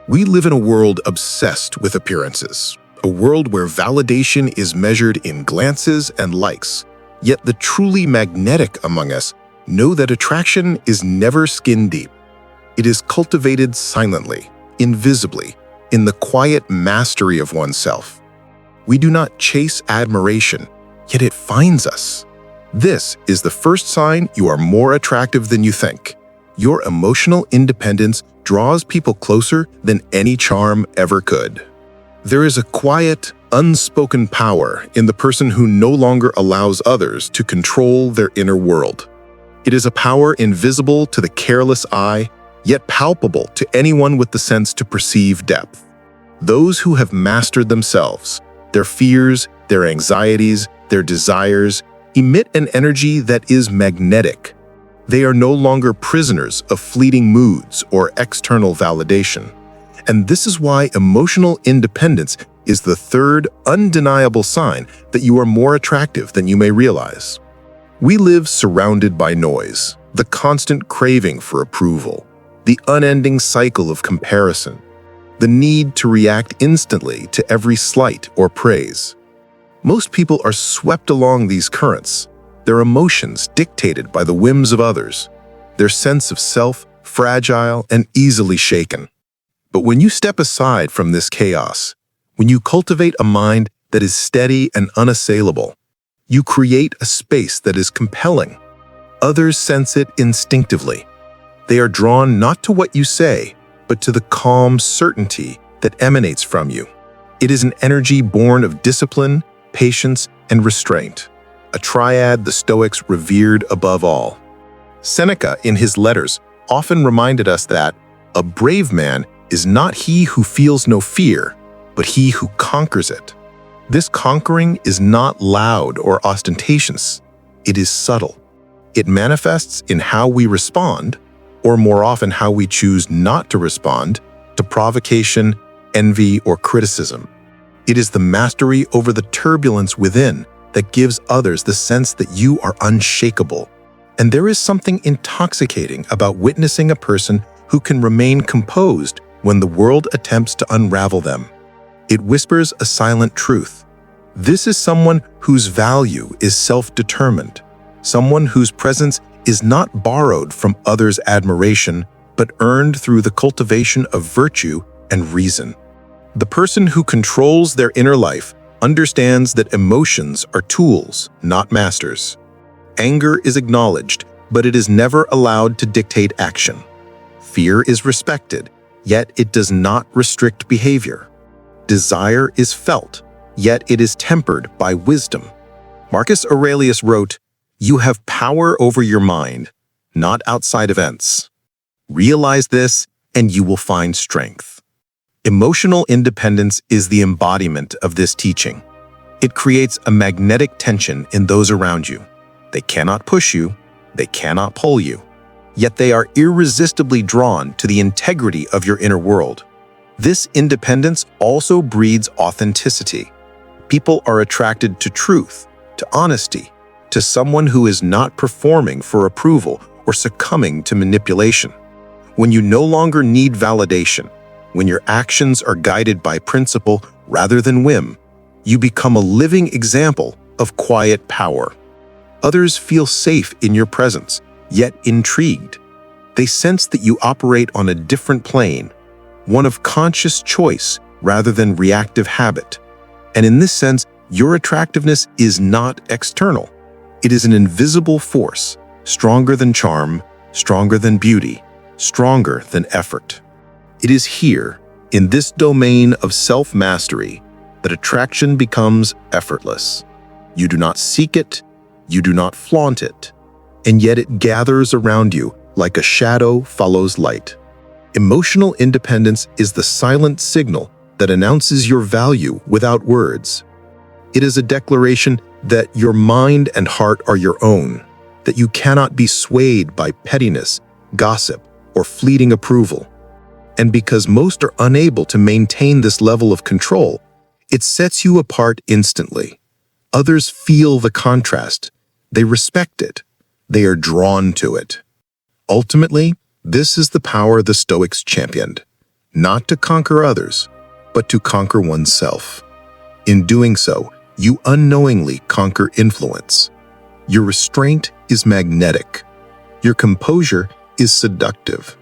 We live in a world obsessed with appearances, a world where validation is measured in glances and likes. Yet the truly magnetic among us know that attraction is never skin deep. It is cultivated silently, invisibly, in the quiet mastery of oneself. We do not chase admiration, yet it finds us. This is the first sign you are more attractive than you think. Your emotional independence draws people closer than any charm ever could. There is a quiet, unspoken power in the person who no longer allows others to control their inner world. It is a power invisible to the careless eye, yet palpable to anyone with the sense to perceive depth. Those who have mastered themselves, their fears, their anxieties, their desires, emit an energy that is magnetic. They are no longer prisoners of fleeting moods or external validation. And this is why emotional independence is the third undeniable sign that you are more attractive than you may realize. We live surrounded by noise, the constant craving for approval, the unending cycle of comparison, the need to react instantly to every slight or praise. Most people are swept along these currents, their emotions dictated by the whims of others, their sense of self fragile and easily shaken. But when you step aside from this chaos, when you cultivate a mind that is steady and unassailable, you create a space that is compelling. Others sense it instinctively. They are drawn not to what you say, but to the calm certainty that emanates from you. It is an energy born of discipline, patience, and restraint, a triad the Stoics revered above all. Seneca, in his letters, often reminded us that a brave man is not he who feels no fear, but he who conquers it. This conquering is not loud or ostentatious. It is subtle. It manifests in how we respond, or more often how we choose not to respond, to provocation, envy, or criticism. It is the mastery over the turbulence within that gives others the sense that you are unshakable. And there is something intoxicating about witnessing a person who can remain composed when the world attempts to unravel them. It whispers a silent truth. This is someone whose value is self-determined, someone whose presence is not borrowed from others' admiration, but earned through the cultivation of virtue and reason. The person who controls their inner life understands that emotions are tools, not masters. Anger is acknowledged, but it is never allowed to dictate action. Fear is respected, yet it does not restrict behavior. Desire is felt, yet it is tempered by wisdom. Marcus Aurelius wrote, "You have power over your mind, not outside events. Realize this, and you will find strength." Emotional independence is the embodiment of this teaching. It creates a magnetic tension in those around you. They cannot push you, they cannot pull you, yet they are irresistibly drawn to the integrity of your inner world. This independence also breeds authenticity. People are attracted to truth, to honesty, to someone who is not performing for approval or succumbing to manipulation. When you no longer need validation, when your actions are guided by principle rather than whim, you become a living example of quiet power. Others feel safe in your presence, yet intrigued. They sense that you operate on a different plane, one of conscious choice rather than reactive habit. And in this sense, your attractiveness is not external. It is an invisible force, stronger than charm, stronger than beauty, stronger than effort. It is here, in this domain of self-mastery, that attraction becomes effortless. You do not seek it, you do not flaunt it, and yet it gathers around you like a shadow follows light. Emotional independence is the silent signal that announces your value without words. It is a declaration that your mind and heart are your own, that you cannot be swayed by pettiness, gossip, or fleeting approval. And because most are unable to maintain this level of control, it sets you apart instantly. Others feel the contrast. They respect it. They are drawn to it. Ultimately, this is the power the Stoics championed. not to conquer others, but to conquer oneself. In doing so, you unknowingly conquer influence. Your restraint is magnetic. Your composure is seductive.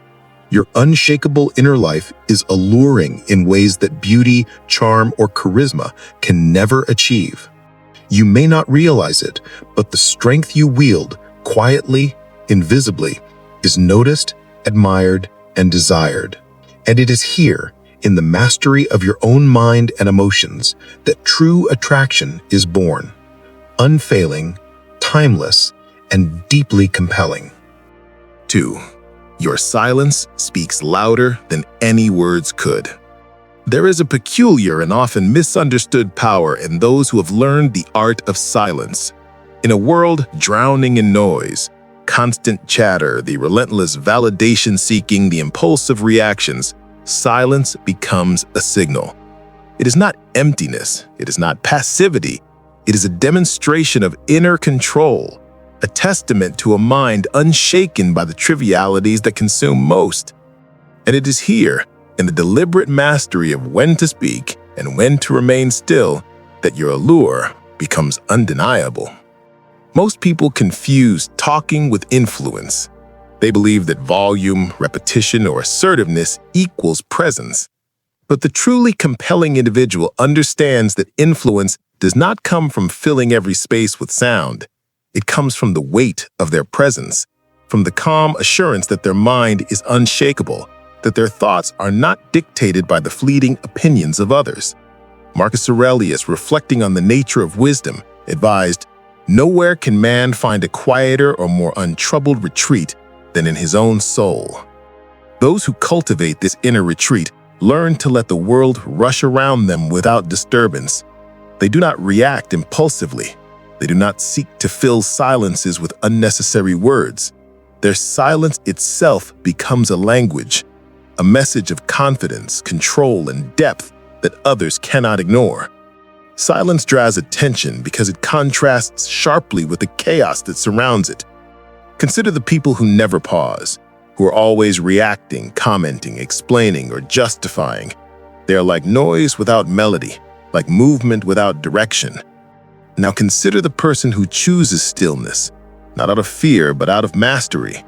Your unshakable inner life is alluring in ways that beauty, charm, or charisma can never achieve. You may not realize it, but the strength you wield, quietly, invisibly, is noticed, admired, and desired. And it is here, in the mastery of your own mind and emotions, that true attraction is born. Unfailing, timeless, and deeply compelling. 2. Your silence speaks louder than any words could. There is a peculiar and often misunderstood power in those who have learned the art of silence. In a world drowning in noise, constant chatter, the relentless validation-seeking, the impulsive reactions, silence becomes a signal. It is not emptiness, it is not passivity, it is a demonstration of inner control, a testament to a mind unshaken by the trivialities that consume most. And it is here, in the deliberate mastery of when to speak and when to remain still, that your allure becomes undeniable. Most people confuse talking with influence. They believe that volume, repetition, or assertiveness equals presence. But the truly compelling individual understands that influence does not come from filling every space with sound. It comes from the weight of their presence, from the calm assurance that their mind is unshakable, that their thoughts are not dictated by the fleeting opinions of others. Marcus Aurelius, reflecting on the nature of wisdom, advised, "Nowhere can man find a quieter or more untroubled retreat than in his own soul." Those who cultivate this inner retreat learn to let the world rush around them without disturbance. They do not react impulsively. They do not seek to fill silences with unnecessary words. Their silence itself becomes a language, a message of confidence, control, and depth that others cannot ignore. Silence draws attention because it contrasts sharply with the chaos that surrounds it. Consider the people who never pause, who are always reacting, commenting, explaining, or justifying. They are like noise without melody, like movement without direction. Now consider the person who chooses stillness, not out of fear, but out of mastery.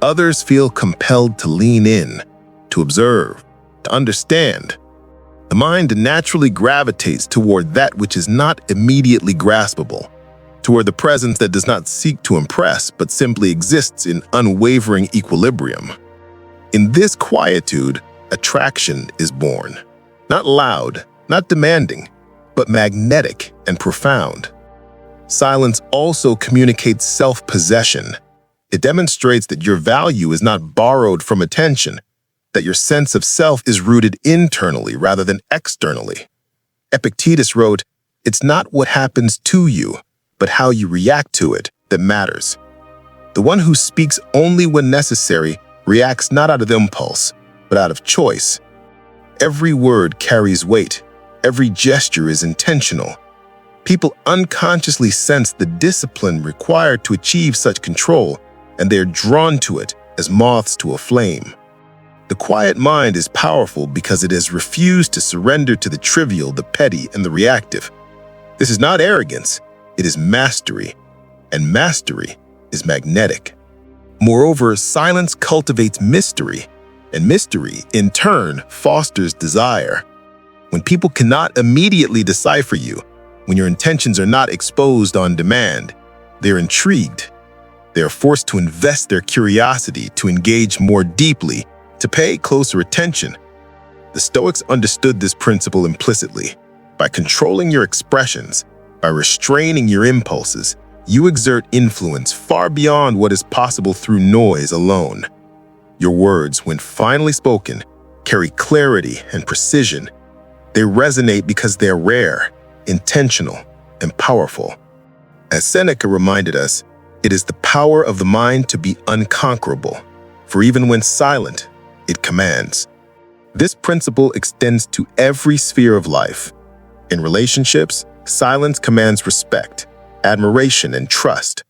Others feel compelled to lean in, to observe, to understand. The mind naturally gravitates toward that which is not immediately graspable, toward the presence that does not seek to impress, but simply exists in unwavering equilibrium. In this quietude, attraction is born. Not loud, not demanding, but magnetic and profound. Silence also communicates self-possession. It demonstrates that your value is not borrowed from attention, that your sense of self is rooted internally rather than externally. Epictetus wrote, "It's not what happens to you, but how you react to it that matters." The one who speaks only when necessary reacts not out of impulse, but out of choice. Every word carries weight. Every gesture is intentional. People unconsciously sense the discipline required to achieve such control, and they are drawn to it as moths to a flame. The quiet mind is powerful because it has refused to surrender to the trivial, the petty, and the reactive. This is not arrogance, it is mastery, and mastery is magnetic. Moreover, silence cultivates mystery, and mystery, in turn, fosters desire. When people cannot immediately decipher you, when your intentions are not exposed on demand, they're intrigued. They are forced to invest their curiosity, to engage more deeply, to pay closer attention. The Stoics understood this principle implicitly. By controlling your expressions, by restraining your impulses, you exert influence far beyond what is possible through noise alone. Your words, when finally spoken, carry clarity and precision. They resonate because they are rare, intentional, and powerful. As Seneca reminded us, it is the power of the mind to be unconquerable, for even when silent, it commands. This principle extends to every sphere of life. In relationships, silence commands respect, admiration, and trust.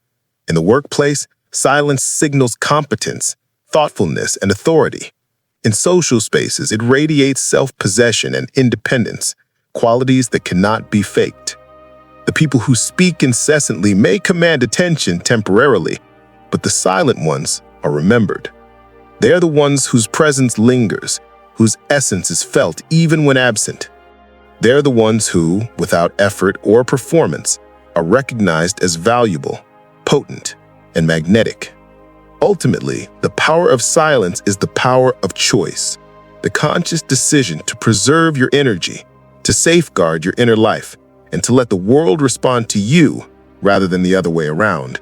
In the workplace, silence signals competence, thoughtfulness, and authority. In social spaces, it radiates self-possession and independence, qualities that cannot be faked. The people who speak incessantly may command attention temporarily, but the silent ones are remembered. They are the ones whose presence lingers, whose essence is felt even when absent. They're the ones who, without effort or performance, are recognized as valuable, potent, and magnetic. Ultimately, the power of silence is the power of choice, the conscious decision to preserve your energy, to safeguard your inner life, and to let the world respond to you rather than the other way around.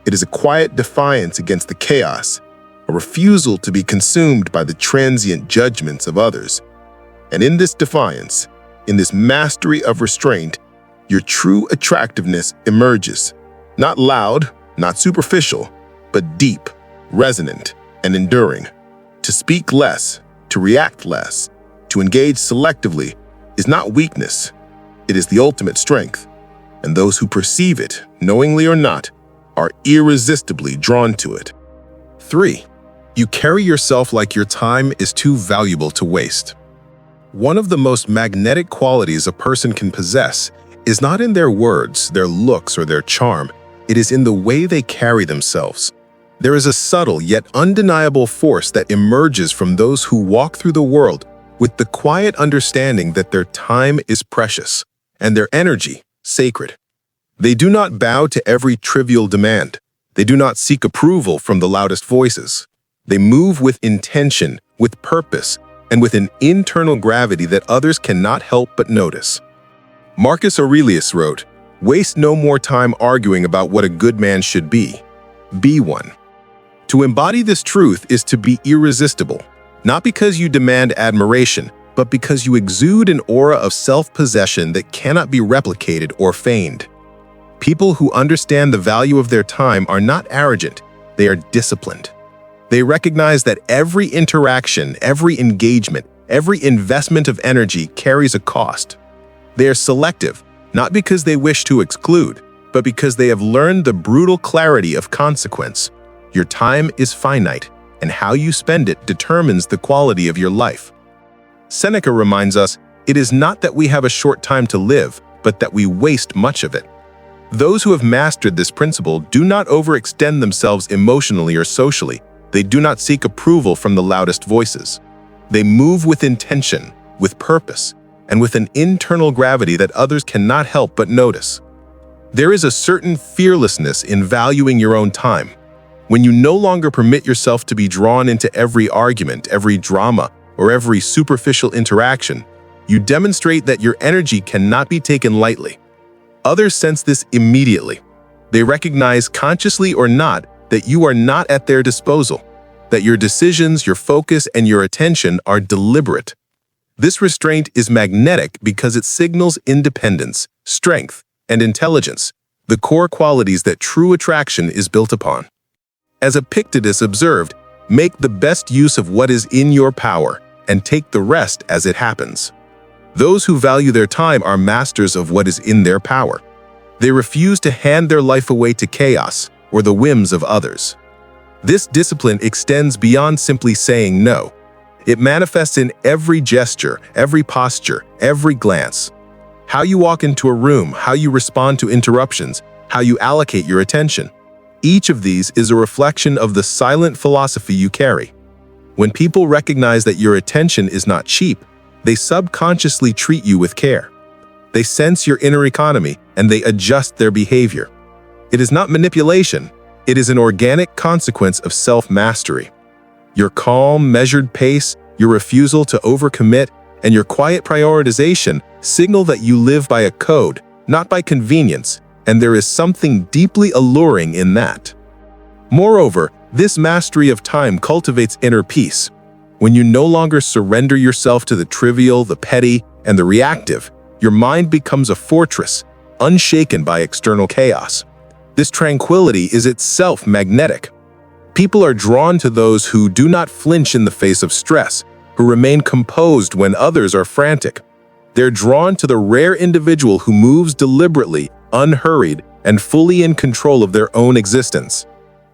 It is a quiet defiance against the chaos, a refusal to be consumed by the transient judgments of others. And in this defiance, in this mastery of restraint, your true attractiveness emerges. Not loud, not superficial, but deep, resonant, and enduring. To speak less, to react less, to engage selectively is not weakness. It is the ultimate strength. And those who perceive it, knowingly or not, are irresistibly drawn to it. 3. You carry yourself like your time is too valuable to waste. One of the most magnetic qualities a person can possess is not in their words, their looks, or their charm. It is in the way they carry themselves. There is a subtle yet undeniable force that emerges from those who walk through the world with the quiet understanding that their time is precious and their energy sacred. They do not bow to every trivial demand. They do not seek approval from the loudest voices. They move with intention, with purpose, and with an internal gravity that others cannot help but notice. Marcus Aurelius wrote, "Waste no more time arguing about what a good man should be. Be one." To embody this truth is to be irresistible, not because you demand admiration, but because you exude an aura of self-possession that cannot be replicated or feigned. People who understand the value of their time are not arrogant, they are disciplined. They recognize that every interaction, every engagement, every investment of energy carries a cost. They are selective, not because they wish to exclude, but because they have learned the brutal clarity of consequence. Your time is finite, and how you spend it determines the quality of your life. Seneca reminds us, it is not that we have a short time to live, but that we waste much of it. Those who have mastered this principle do not overextend themselves emotionally or socially. They do not seek approval from the loudest voices. They move with intention, with purpose, and with an internal gravity that others cannot help but notice. There is a certain fearlessness in valuing your own time. When you no longer permit yourself to be drawn into every argument, every drama, or every superficial interaction, you demonstrate that your energy cannot be taken lightly. Others sense this immediately. They recognize, consciously or not, that you are not at their disposal, that your decisions, your focus, and your attention are deliberate. This restraint is magnetic because it signals independence, strength, and intelligence, the core qualities that true attraction is built upon. As Epictetus observed, make the best use of what is in your power and take the rest as it happens. Those who value their time are masters of what is in their power. They refuse to hand their life away to chaos or the whims of others. This discipline extends beyond simply saying no. It manifests in every gesture, every posture, every glance. How you walk into a room, how you respond to interruptions, how you allocate your attention. Each of these is a reflection of the silent philosophy you carry. When people recognize that your attention is not cheap, they subconsciously treat you with care. They sense your inner economy and they adjust their behavior. It is not manipulation, it is an organic consequence of self-mastery. Your calm, measured pace, your refusal to overcommit, and your quiet prioritization signal that you live by a code, not by convenience, and there is something deeply alluring in that. Moreover, this mastery of time cultivates inner peace. When you no longer surrender yourself to the trivial, the petty, and the reactive, your mind becomes a fortress, unshaken by external chaos. This tranquility is itself magnetic. People are drawn to those who do not flinch in the face of stress, who remain composed when others are frantic. They're drawn to the rare individual who moves deliberately, unhurried, and fully in control of their own existence.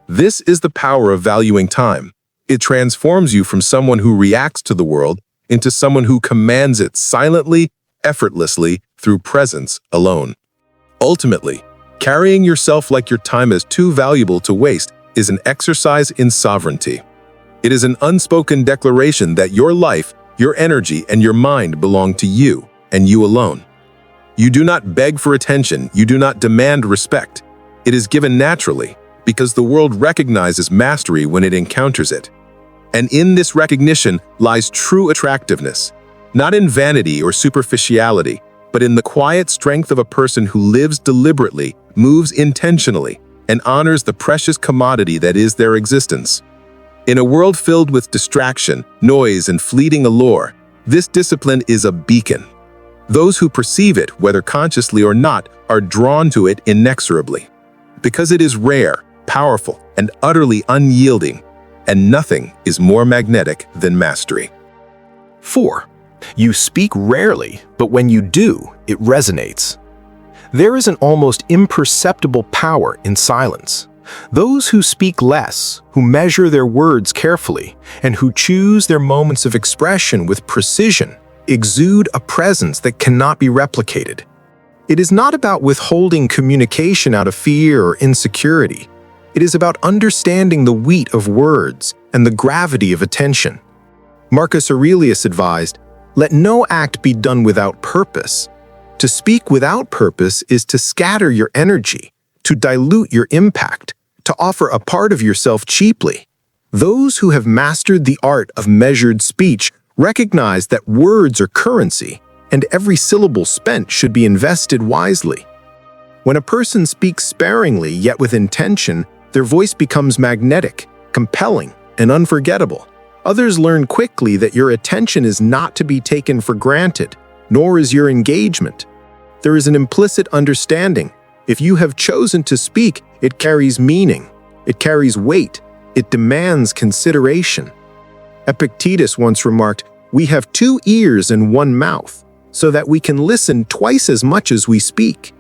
This is the power of valuing time. It transforms you from someone who reacts to the world into someone who commands it silently, effortlessly, through presence alone. Ultimately, carrying yourself like your time is too valuable to waste is an exercise in sovereignty. It is an unspoken declaration that your life, your energy, and your mind belong to you, and you alone. You do not beg for attention, you do not demand respect. It is given naturally, because the world recognizes mastery when it encounters it. And in this recognition lies true attractiveness, not in vanity or superficiality, but in the quiet strength of a person who lives deliberately, moves intentionally, and honors the precious commodity that is their existence. In a world filled with distraction, noise, and fleeting allure, this discipline is a beacon. Those who perceive it, whether consciously or not, are drawn to it inexorably. Because it is rare, powerful, and utterly unyielding, and nothing is more magnetic than mastery. 4. You speak rarely, but when you do, it resonates. There is an almost imperceptible power in silence. Those who speak less, who measure their words carefully, and who choose their moments of expression with precision, exude a presence that cannot be replicated. It is not about withholding communication out of fear or insecurity. It is about understanding the weight of words and the gravity of attention. Marcus Aurelius advised, "Let no act be done without purpose." To speak without purpose is to scatter your energy, to dilute your impact, to offer a part of yourself cheaply. Those who have mastered the art of measured speech recognize that words are currency, and every syllable spent should be invested wisely. When a person speaks sparingly yet with intention, their voice becomes magnetic, compelling, and unforgettable. Others learn quickly that your attention is not to be taken for granted, nor is your engagement. There is an implicit understanding. If you have chosen to speak, it carries meaning, it carries weight, it demands consideration. Epictetus once remarked, "We have 2 ears and 1 mouth, so that we can listen twice as much as we speak."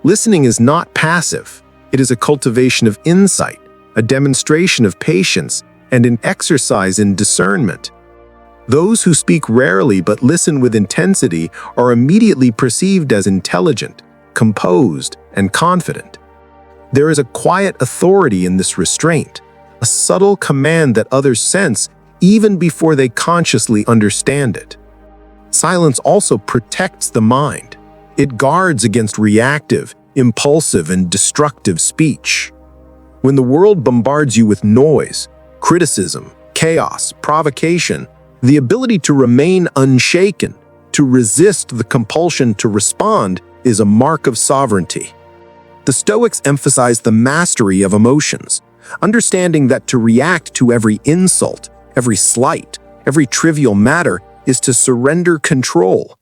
Listening is not passive. It is a cultivation of insight, a demonstration of patience, and an exercise in discernment. Those who speak rarely but listen with intensity are immediately perceived as intelligent, composed, and confident. There is a quiet authority in this restraint, a subtle command that others sense even before they consciously understand it. Silence also protects the mind. It guards against reactive, impulsive, and destructive speech. When the world bombards you with noise, criticism, chaos, provocation, the ability to remain unshaken, to resist the compulsion to respond, is a mark of sovereignty. The Stoics emphasize the mastery of emotions, understanding that to react to every insult, every slight, every trivial matter is to surrender control.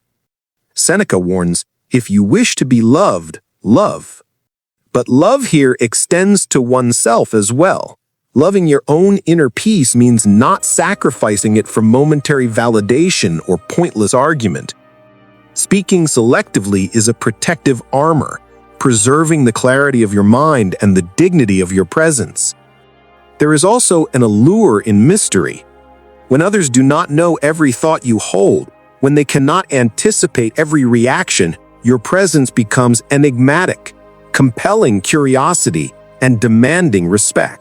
Seneca warns, "If you wish to be loved, love." But love here extends to oneself as well. Loving your own inner peace means not sacrificing it for momentary validation or pointless argument. Speaking selectively is a protective armor, preserving the clarity of your mind and the dignity of your presence. There is also an allure in mystery. When others do not know every thought you hold, when they cannot anticipate every reaction, your presence becomes enigmatic, compelling curiosity, and demanding respect.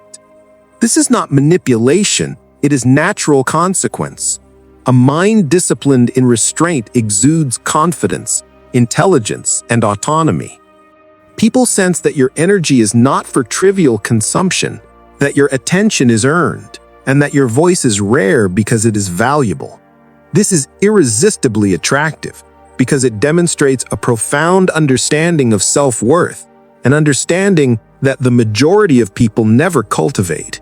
This is not manipulation, it is natural consequence. A mind disciplined in restraint exudes confidence, intelligence, and autonomy. People sense that your energy is not for trivial consumption, that your attention is earned, and that your voice is rare because it is valuable. This is irresistibly attractive because it demonstrates a profound understanding of self-worth, an understanding that the majority of people never cultivate.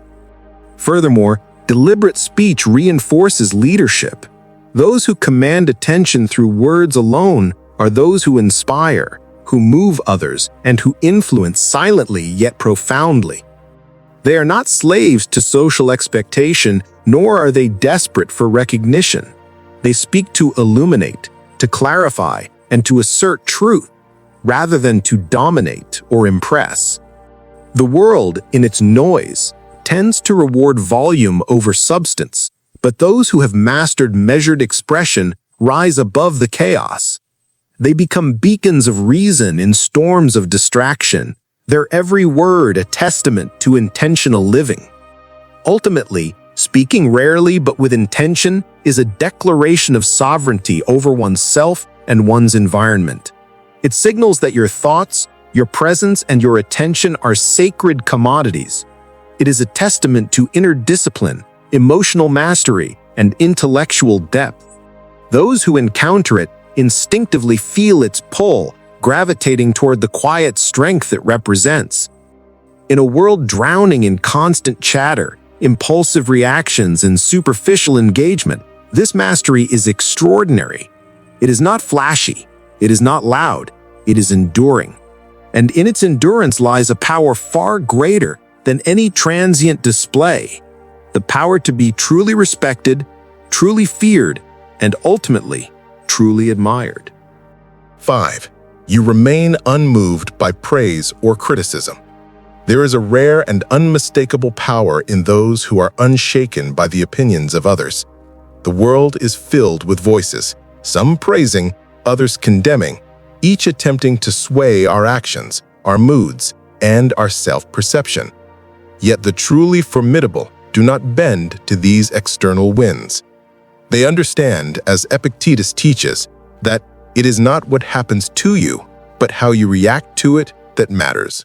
Furthermore, deliberate speech reinforces leadership. Those who command attention through words alone are those who inspire, who move others, and who influence silently yet profoundly. They are not slaves to social expectation, nor are they desperate for recognition. They speak to illuminate, to clarify, and to assert truth, rather than to dominate or impress. The world, in its noise, tends to reward volume over substance, but those who have mastered measured expression rise above the chaos. They become beacons of reason in storms of distraction, their every word a testament to intentional living. Ultimately, speaking rarely but with intention is a declaration of sovereignty over oneself and one's environment. It signals that your thoughts, your presence, and your attention are sacred commodities. It is a testament to inner discipline, emotional mastery, and intellectual depth. Those who encounter it instinctively feel its pull, gravitating toward the quiet strength it represents. In a world drowning in constant chatter, impulsive reactions, and superficial engagement, this mastery is extraordinary. It is not flashy, it is not loud, it is enduring. And in its endurance lies a power far greater than any transient display, the power to be truly respected, truly feared, and ultimately, truly admired. 5. You remain unmoved by praise or criticism. There is a rare and unmistakable power in those who are unshaken by the opinions of others. The world is filled with voices, some praising, others condemning, each attempting to sway our actions, our moods, and our self-perception. Yet the truly formidable do not bend to these external winds. They understand, as Epictetus teaches, that it is not what happens to you, but how you react to it that matters.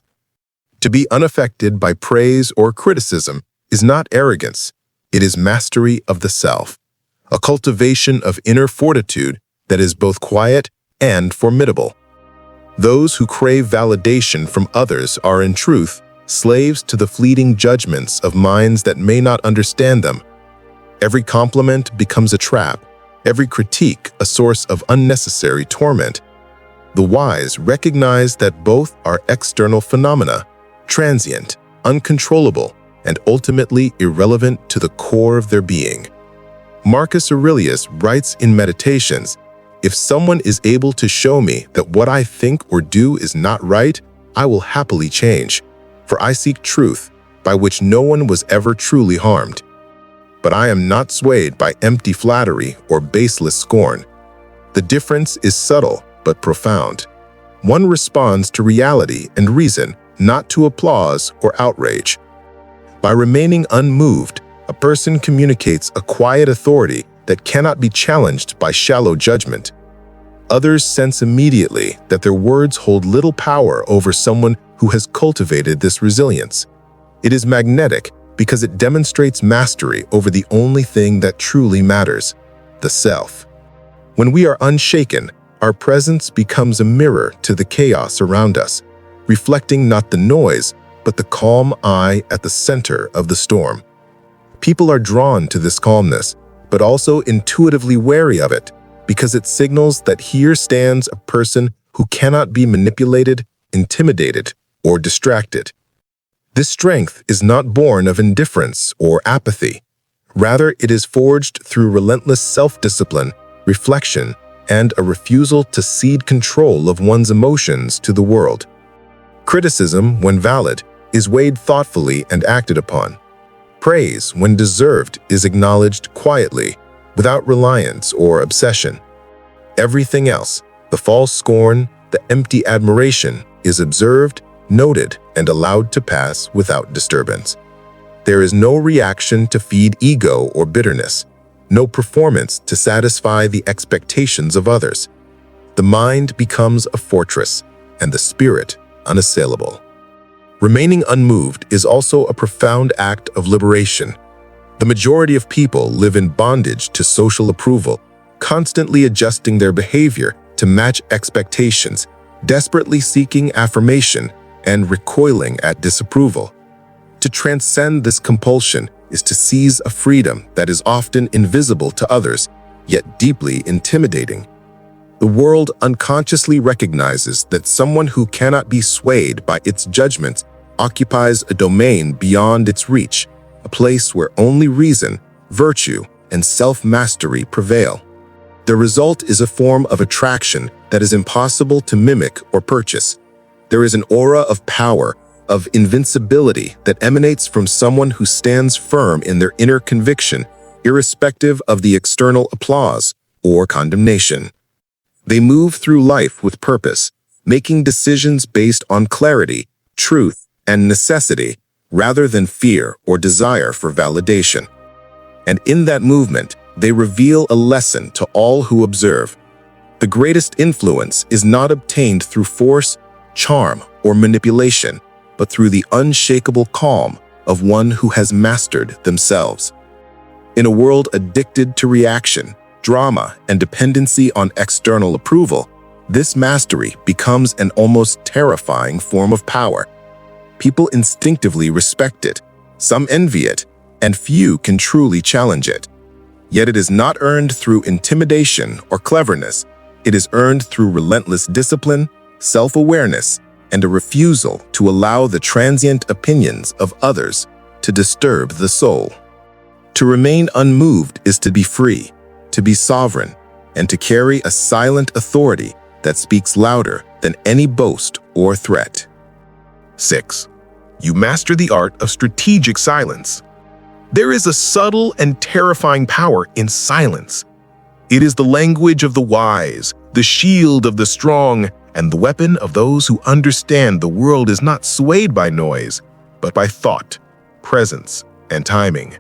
To be unaffected by praise or criticism is not arrogance, it is mastery of the self, a cultivation of inner fortitude that is both quiet and formidable. Those who crave validation from others are in truth slaves to the fleeting judgments of minds that may not understand them. Every compliment becomes a trap, every critique a source of unnecessary torment. The wise recognize that both are external phenomena, transient, uncontrollable, and ultimately irrelevant to the core of their being. Marcus Aurelius writes in Meditations, "If someone is able to show me that what I think or do is not right, I will happily change, for I seek truth, by which no one was ever truly harmed. But I am not swayed by empty flattery or baseless scorn." The difference is subtle but profound. One responds to reality and reason, not to applause or outrage. By remaining unmoved, a person communicates a quiet authority that cannot be challenged by shallow judgment. Others sense immediately that their words hold little power over someone who has cultivated this resilience. It is magnetic because it demonstrates mastery over the only thing that truly matters, the self. When we are unshaken, our presence becomes a mirror to the chaos around us, reflecting not the noise, but the calm eye at the center of the storm. People are drawn to this calmness, but also intuitively wary of it, because it signals that here stands a person who cannot be manipulated, intimidated, or distracted. This strength is not born of indifference or apathy. Rather, it is forged through relentless self-discipline, reflection, and a refusal to cede control of one's emotions to the world. Criticism, when valid, is weighed thoughtfully and acted upon. Praise, when deserved, is acknowledged quietly, without reliance or obsession. Everything else, the false scorn, the empty admiration, is observed, noted, and allowed to pass without disturbance. There is no reaction to feed ego or bitterness, no performance to satisfy the expectations of others. The mind becomes a fortress, and the spirit unassailable. Remaining unmoved is also a profound act of liberation. The majority of people live in bondage to social approval, constantly adjusting their behavior to match expectations, desperately seeking affirmation, and recoiling at disapproval. To transcend this compulsion is to seize a freedom that is often invisible to others, yet deeply intimidating. The world unconsciously recognizes that someone who cannot be swayed by its judgments occupies a domain beyond its reach, a place where only reason, virtue, and self-mastery prevail. The result is a form of attraction that is impossible to mimic or purchase. There is an aura of power, of invincibility that emanates from someone who stands firm in their inner conviction, irrespective of the external applause or condemnation. They move through life with purpose, making decisions based on clarity, truth, and necessity, rather than fear or desire for validation. And in that movement, they reveal a lesson to all who observe. The greatest influence is not obtained through force, charm, or manipulation, but through the unshakable calm of one who has mastered themselves. In a world addicted to reaction, drama, and dependency on external approval, this mastery becomes an almost terrifying form of power. People instinctively respect it, some envy it, and few can truly challenge it. Yet it is not earned through intimidation or cleverness. It is earned through relentless discipline, self-awareness, and a refusal to allow the transient opinions of others to disturb the soul. To remain unmoved is to be free, to be sovereign, and to carry a silent authority that speaks louder than any boast or threat. 6. You master the art of strategic silence. There is a subtle and terrifying power in silence. It is the language of the wise, the shield of the strong, and the weapon of those who understand the world is not swayed by noise, but by thought, presence, and timing.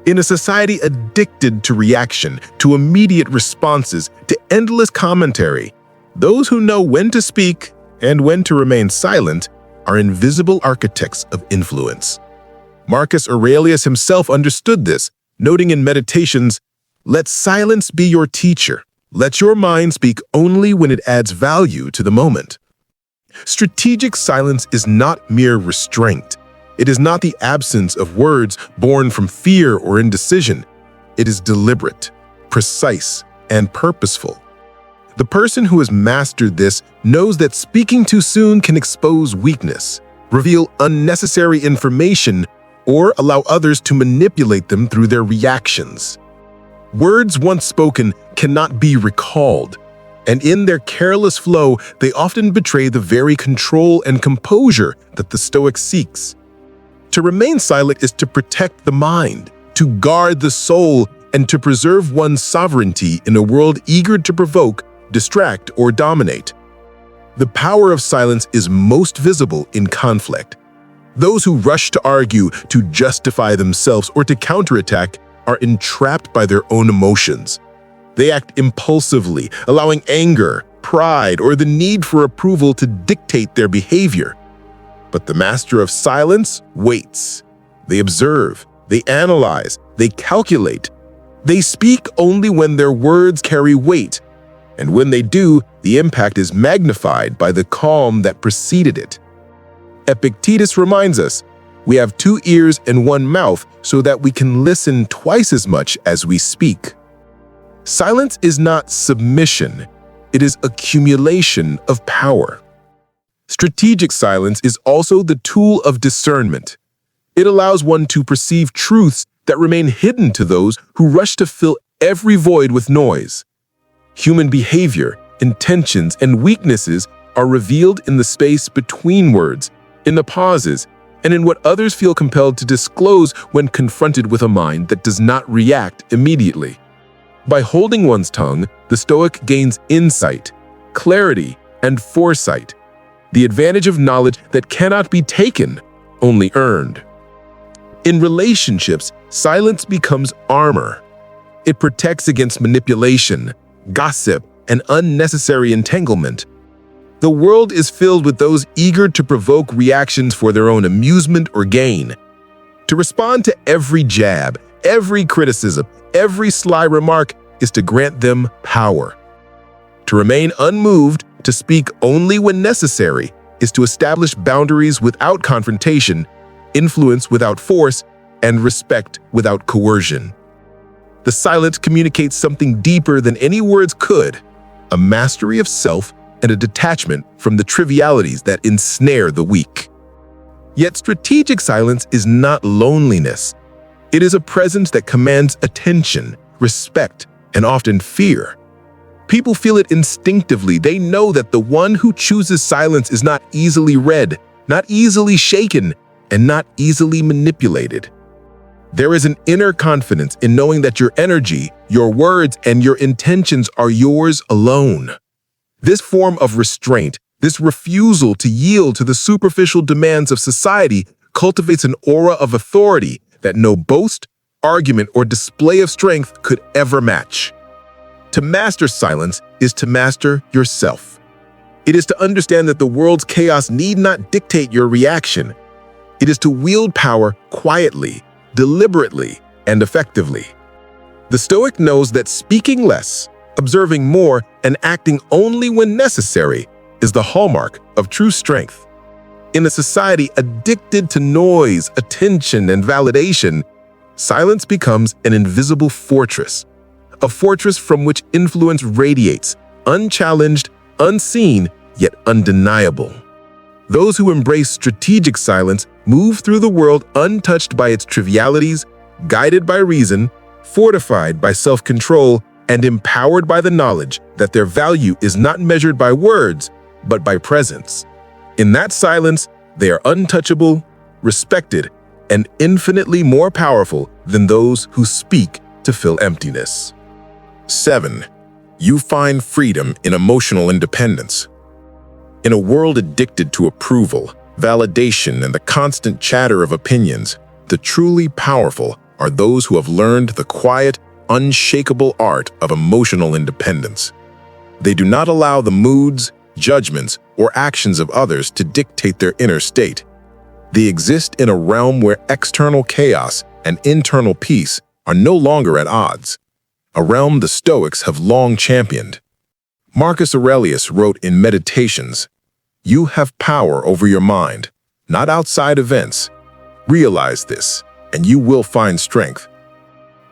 In a society addicted to reaction, to immediate responses, to endless commentary, those who know when to speak and when to remain silent are invisible architects of influence. Marcus Aurelius himself understood this, noting in Meditations, "Let silence be your teacher. Let your mind speak only when it adds value to the moment." Strategic silence is not mere restraint. It is not the absence of words born from fear or indecision. It is deliberate, precise, and purposeful. The person who has mastered this knows that speaking too soon can expose weakness, reveal unnecessary information, or allow others to manipulate them through their reactions. Words once spoken cannot be recalled, and in their careless flow, they often betray the very control and composure that the Stoic seeks. To remain silent is to protect the mind, to guard the soul, and to preserve one's sovereignty in a world eager to provoke, distract, or dominate. The power of silence is most visible in conflict. Those who rush to argue, to justify themselves, or to counterattack are entrapped by their own emotions. They act impulsively, allowing anger, pride, or the need for approval to dictate their behavior. But the master of silence waits. They observe, they analyze, they calculate. They speak only when their words carry weight, and when they do, the impact is magnified by the calm that preceded it. Epictetus reminds us, we have 2 ears and 1 mouth so that we can listen twice as much as we speak. Silence is not submission, it is accumulation of power. Strategic silence is also the tool of discernment. It allows one to perceive truths that remain hidden to those who rush to fill every void with noise. Human behavior, intentions, and weaknesses are revealed in the space between words, in the pauses, and in what others feel compelled to disclose when confronted with a mind that does not react immediately. By holding one's tongue, the Stoic gains insight, clarity, and foresight, the advantage of knowledge that cannot be taken, only earned. In relationships, silence becomes armor. It protects against manipulation, gossip, and unnecessary entanglement. The world is filled with those eager to provoke reactions for their own amusement or gain. To respond to every jab, every criticism, every sly remark is to grant them power. To remain unmoved, to speak only when necessary, is to establish boundaries without confrontation, influence without force, and respect without coercion. The silence communicates something deeper than any words could, a mastery of self and a detachment from the trivialities that ensnare the weak. Yet strategic silence is not loneliness. It is a presence that commands attention, respect, and often fear. People feel it instinctively. They know that the one who chooses silence is not easily read, not easily shaken, and not easily manipulated. There is an inner confidence in knowing that your energy, your words, and your intentions are yours alone. This form of restraint, this refusal to yield to the superficial demands of society, cultivates an aura of authority that no boast, argument, or display of strength could ever match. To master silence is to master yourself. It is to understand that the world's chaos need not dictate your reaction. It is to wield power quietly, deliberately, and effectively. The Stoic knows that speaking less, observing more, and acting only when necessary is the hallmark of true strength. In a society addicted to noise, attention, and validation, silence becomes an invisible fortress, a fortress from which influence radiates, unchallenged, unseen, yet undeniable. Those who embrace strategic silence move through the world untouched by its trivialities, guided by reason, fortified by self-control, and empowered by the knowledge that their value is not measured by words, but by presence. In that silence, they are untouchable, respected, and infinitely more powerful than those who speak to fill emptiness. 7. You find freedom in emotional independence. In a world addicted to approval, validation, and the constant chatter of opinions, the truly powerful are those who have learned the quiet, unshakable art of emotional independence. They do not allow the moods, judgments, or actions of others to dictate their inner state. They exist in a realm where external chaos and internal peace are no longer at odds, a realm the Stoics have long championed. Marcus Aurelius wrote in Meditations, "You have power over your mind, not outside events. Realize this, and you will find strength."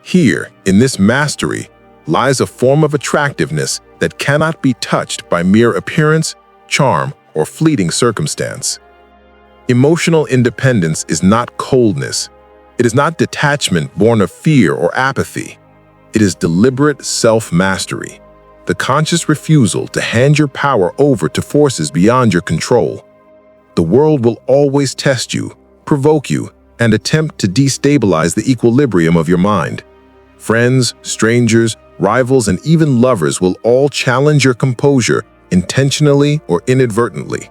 Here, in this mastery, lies a form of attractiveness that cannot be touched by mere appearance, charm, or fleeting circumstance. Emotional independence is not coldness. It is not detachment born of fear or apathy. It is deliberate self-mastery, the conscious refusal to hand your power over to forces beyond your control. The world will always test you, provoke you, and attempt to destabilize the equilibrium of your mind. Friends, strangers, rivals, and even lovers will all challenge your composure intentionally or inadvertently.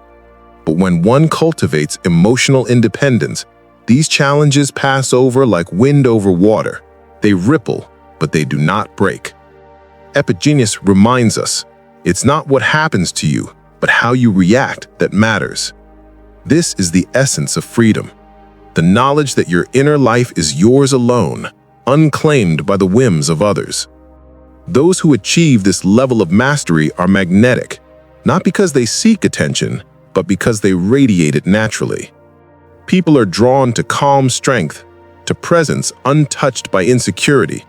But when one cultivates emotional independence, these challenges pass over like wind over water. They ripple, but they do not break. Epigenes reminds us, it's not what happens to you, but how you react that matters. This is the essence of freedom, the knowledge that your inner life is yours alone, unclaimed by the whims of others. Those who achieve this level of mastery are magnetic, not because they seek attention, but because they radiate it naturally. People are drawn to calm strength, to presence untouched by insecurity,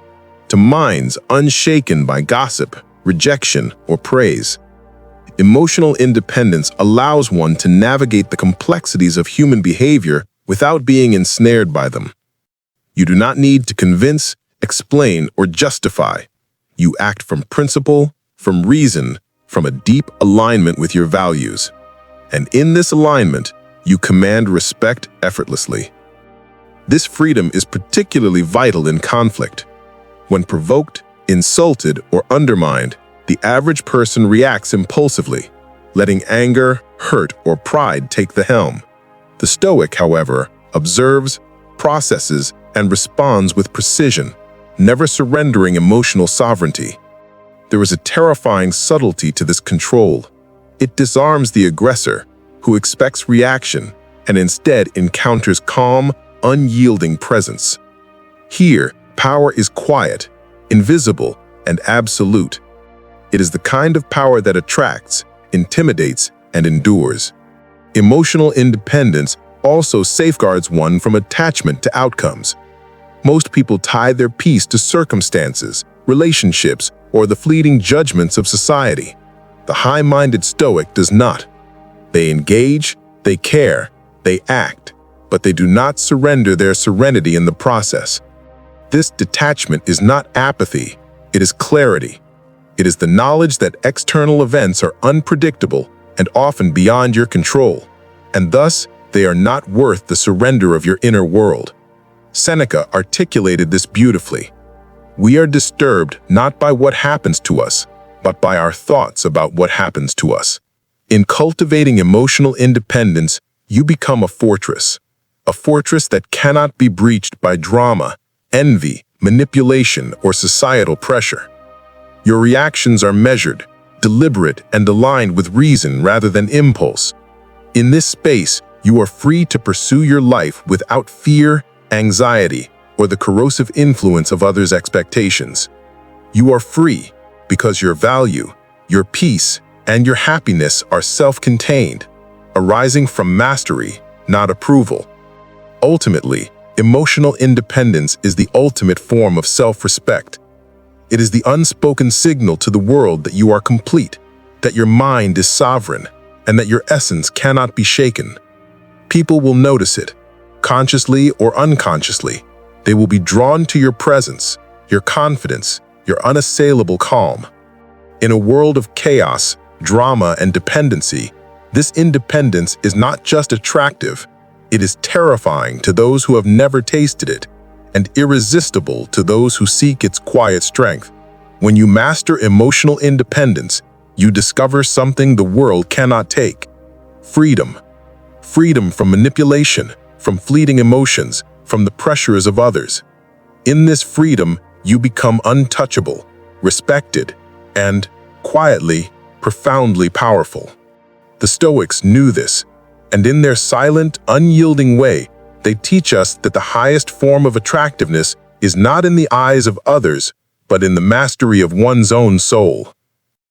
to minds unshaken by gossip, rejection, or praise. Emotional independence allows one to navigate the complexities of human behavior without being ensnared by them. You do not need to convince, explain, or justify. You act from principle, from reason, from a deep alignment with your values. And in this alignment, you command respect effortlessly. This freedom is particularly vital in conflict. When provoked, insulted, or undermined, the average person reacts impulsively, letting anger, hurt, or pride take the helm. The Stoic, however, observes, processes, and responds with precision, never surrendering emotional sovereignty. There is a terrifying subtlety to this control. It disarms the aggressor, who expects reaction and instead encounters calm, unyielding presence. Here, power is quiet, invisible, and absolute. It is the kind of power that attracts, intimidates, and endures. Emotional independence also safeguards one from attachment to outcomes. Most people tie their peace to circumstances, relationships, or the fleeting judgments of society. The high-minded Stoic does not. They engage, they care, they act, but they do not surrender their serenity in the process. This detachment is not apathy, it is clarity. It is the knowledge that external events are unpredictable and often beyond your control, and thus They are not worth the surrender of your inner world. Seneca articulated this beautifully. We are disturbed not by what happens to us, but by our thoughts about what happens to us. In cultivating emotional independence, you become a fortress that cannot be breached by drama, envy, manipulation, or societal pressure. Your reactions are measured, deliberate, and aligned with reason rather than impulse. In this space, you are free to pursue your life without fear, anxiety, or the corrosive influence of others' expectations. You are free because your value, your peace, and your happiness are self-contained, arising from mastery, not approval. Ultimately, emotional independence is the ultimate form of self-respect. It is the unspoken signal to the world that you are complete, that your mind is sovereign, and that your essence cannot be shaken. People will notice it, consciously or unconsciously. They will be drawn to your presence, your confidence, your unassailable calm. In a world of chaos, drama, and dependency, this independence is not just attractive, it is terrifying to those who have never tasted it, and irresistible to those who seek its quiet strength. When you master emotional independence, you discover something the world cannot take: freedom. Freedom from manipulation, from fleeting emotions, from the pressures of others. In this freedom, you become untouchable, respected, and, quietly, profoundly powerful. The Stoics knew this, and in their silent, unyielding way, they teach us that the highest form of attractiveness is not in the eyes of others, but in the mastery of one's own soul.